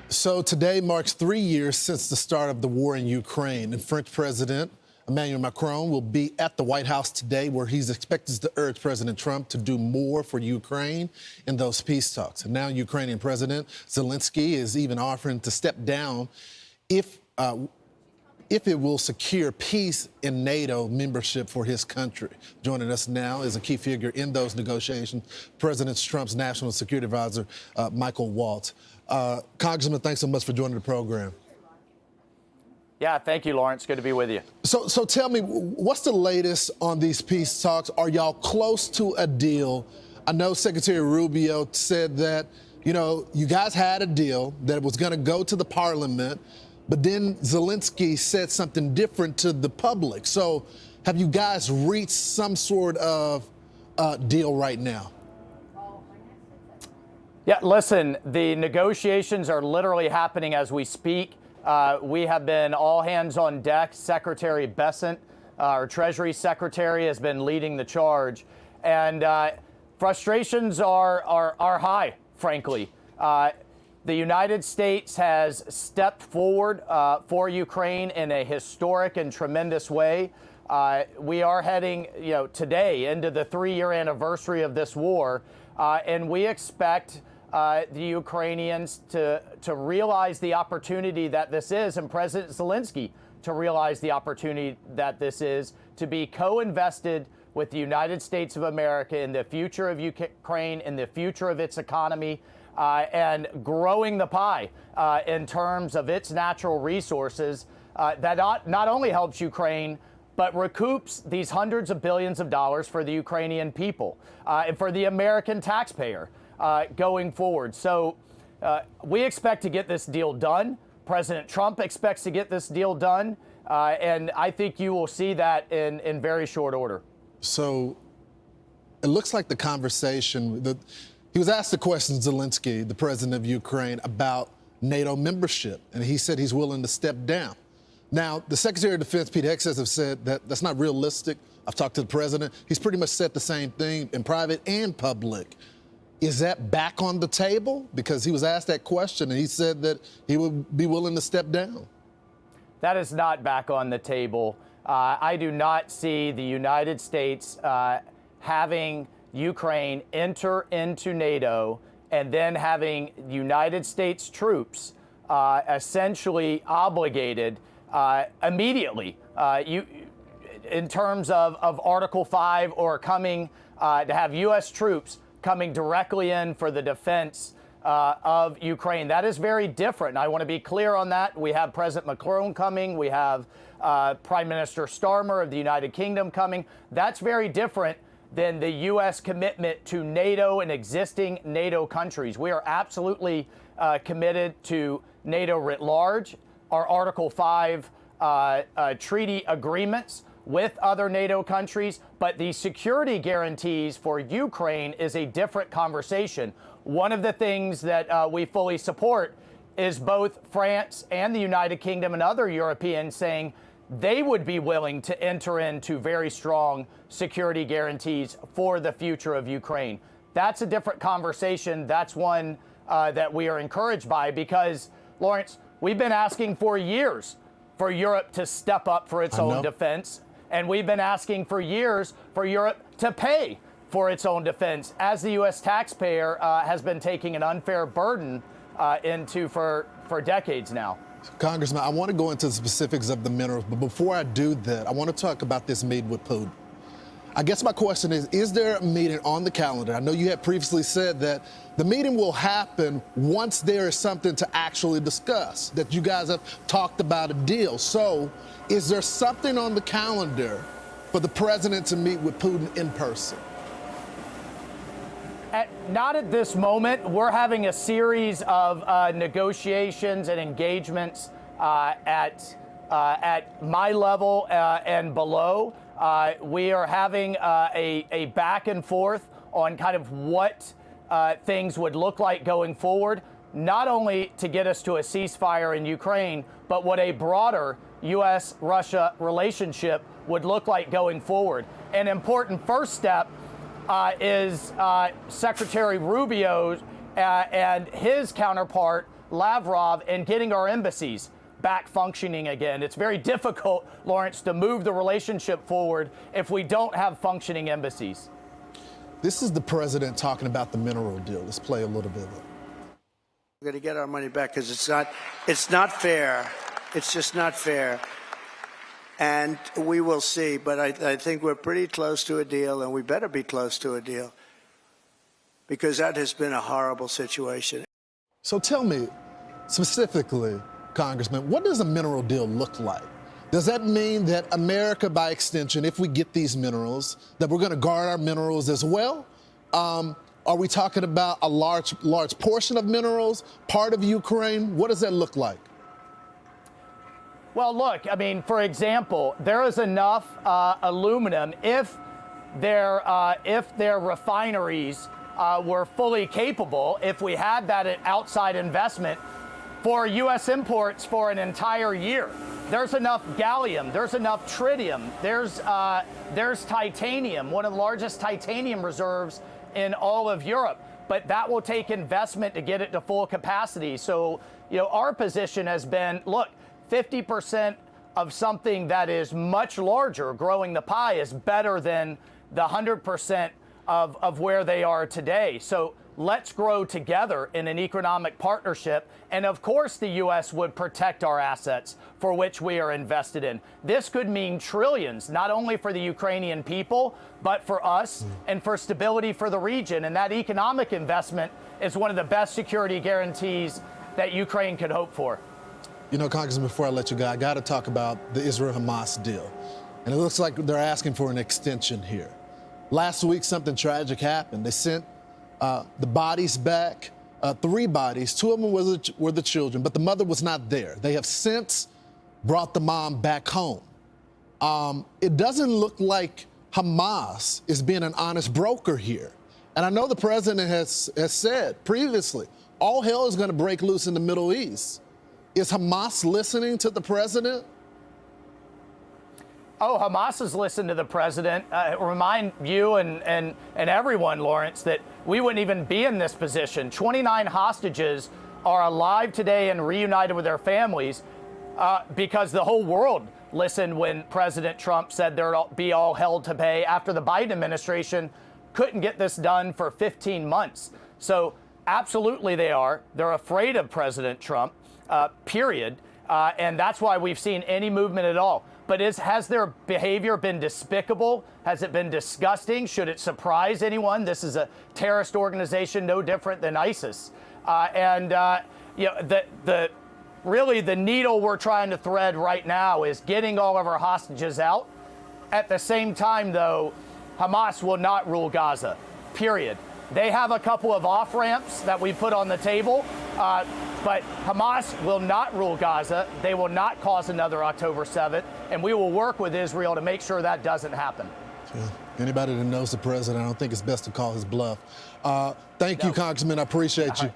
So today marks 3 years since the start of the war in Ukraine, and French President Emmanuel Macron will be at the White House today, where he's expected to urge President Trump to do more for Ukraine in those peace talks. And now Ukrainian President Zelensky is even offering to step down if it will secure peace in NATO membership for his country. Joining us now is a key figure in those negotiations, President Trump's National Security Advisor, Michael Waltz. Congressman, thanks so much for joining the program. Yeah, thank you, Lawrence. Good to be with you. So tell me, what's the latest on these peace talks? Are y'all close to a deal? I know Secretary Rubio said that, you guys had a deal that was going to go to the parliament, but then Zelensky said something different to the public. So have you guys reached some sort of deal right now? Yeah, listen, the negotiations are literally happening as we speak. We have been all hands on deck. Secretary Bessent, our Treasury Secretary, has been leading the charge. And frustrations are high, frankly. The United States has stepped forward for Ukraine in a historic and tremendous way. We are heading, today into the 3-year anniversary of this war, and we expect the Ukrainians to realize the opportunity that this is, and President Zelensky to realize the opportunity that this is, to be co-invested with the United States of America in the future of Ukraine, in the future of its economy, and growing the pie in terms of its natural resources that not only helps Ukraine, but recoups these hundreds of billions of dollars for the Ukrainian people and for the American taxpayer going forward. So we expect to get this deal done. President Trump expects to get this deal done. And I think you will see that in very short order. So it looks like the conversation, he was asked the question, Zelensky, the president of Ukraine, about NATO membership, and he said he's willing to step down. Now, the Secretary of Defense, Pete Hegseth, have said that that's not realistic. I've talked to the president. He's pretty much said the same thing in private and public. Is that back on the table? Because he was asked that question, and he said that he would be willing to step down. That is not back on the table. I do not see the United States having Ukraine enter into NATO and then having United States troops essentially obligated immediately in terms of Article 5 or coming to have U.S. troops coming directly in for the defense of Ukraine. That is very different. And I want to be clear on that. We have President Macron coming. We have Prime Minister Starmer of the United Kingdom coming. That's very different than the U.S. commitment to NATO and existing NATO countries. We are absolutely committed to NATO writ large, our Article 5 treaty agreements with other NATO countries, but the security guarantees for Ukraine is a different conversation. One of the things that we fully support is both France and the United Kingdom and other Europeans saying they would be willing to enter into very strong security guarantees for the future of Ukraine. That's a different conversation. That's one that we are encouraged by because, Lawrence, we've been asking for years for Europe to step up for its own defense. And we've been asking for years for Europe to pay for its own defense, as the U.S. taxpayer has been taking an unfair burden into for decades now. Congressman, I want to go into the specifics of the minerals, but before I do that, I want to talk about this meeting with Putin. I guess my question is there a meeting on the calendar? I know you had previously said that the meeting will happen once there is something to actually discuss, that you guys have talked about a deal. So is there something on the calendar for the president to meet with Putin in person? Not at this moment. We're having a series of negotiations and engagements at my level and below. We are having a back and forth on kind of what things would look like going forward, not only to get us to a ceasefire in Ukraine, but what a broader U.S.-Russia relationship would look like going forward. An important first step is Secretary Rubio and his counterpart Lavrov and getting our embassies back functioning again. It's very difficult, Lawrence, to move the relationship forward if we don't have functioning embassies. This is the president talking about the mineral deal. Let's play a little bit of it. We're going to get our money back because it's not fair. It's just not fair. And we will see. But I think we're pretty close to a deal, and we better be close to a deal because that has been a horrible situation. So tell me, specifically, Congressman, what does a mineral deal look like? Does that mean that America, by extension, if we get these minerals, that we're going to guard our minerals as well? Are we talking about a large portion of minerals, part of Ukraine? What does that look like? Well, look, I mean, for example, there is enough aluminum if their refineries were fully capable, if we had that outside investment for U.S. imports for an entire year. There's enough gallium, there's enough tritium, there's titanium, one of the largest titanium reserves in all of Europe. But that will take investment to get it to full capacity. So, you know, our position has been, look, 50% of something that is much larger, growing the pie, is better than the 100% of where they are today. So let's grow together in an economic partnership. And of course, the U.S. would protect our assets for which we are invested in. This could mean trillions, not only for the Ukrainian people, but for us and for stability for the region. And that economic investment is one of the best security guarantees that Ukraine could hope for. You know, Congressman, before I let you go, I got to talk about the Israel-Hamas deal. And it looks like they're asking for an extension here. Last week, something tragic happened. They sent the bodies back, 3 bodies. 2 of them were the children, but the mother was not there. They have since brought the mom back home. It doesn't look like Hamas is being an honest broker here. And I know the president has said previously, all hell is going to break loose in the Middle East. Is Hamas listening to the president? Oh, Hamas has listened to the president. Remind you and everyone, Lawrence, that we wouldn't even be in this position. 29 hostages are alive today and reunited with their families because the whole world listened when President Trump said there'd be all hell to pay after the Biden administration couldn't get this done for 15 months. So absolutely they are. They're afraid of President Trump, period. And that's why we've seen any movement at all. But has their behavior been despicable? Has it been disgusting? Should it surprise anyone? This is a terrorist organization no different than ISIS. You know, really the needle we're trying to thread right now is getting all of our hostages out. At the same time, though, Hamas will not rule Gaza, period. They have a couple of off-ramps that we put on the table, but Hamas will not rule Gaza. They will not cause another October 7th, and we will work with Israel to make sure that doesn't happen. Yeah. Anybody that knows the president, I don't think it's best to call his bluff. Thank you, Congressman. I appreciate you.